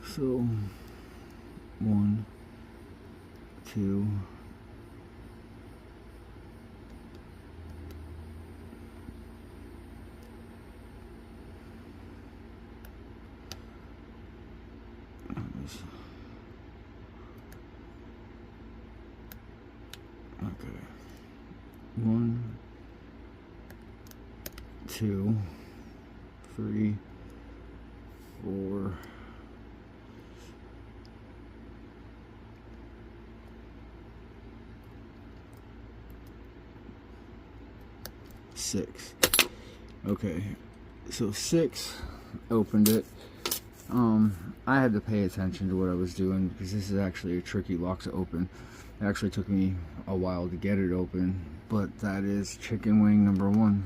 So 1, 2, okay, 1, 2, 3, 4, 6. Okay, so 6 opened it. I had to pay attention to what I was doing because this is actually a tricky lock to open. It actually took me a while to get it open, but that is chicken wing number 1.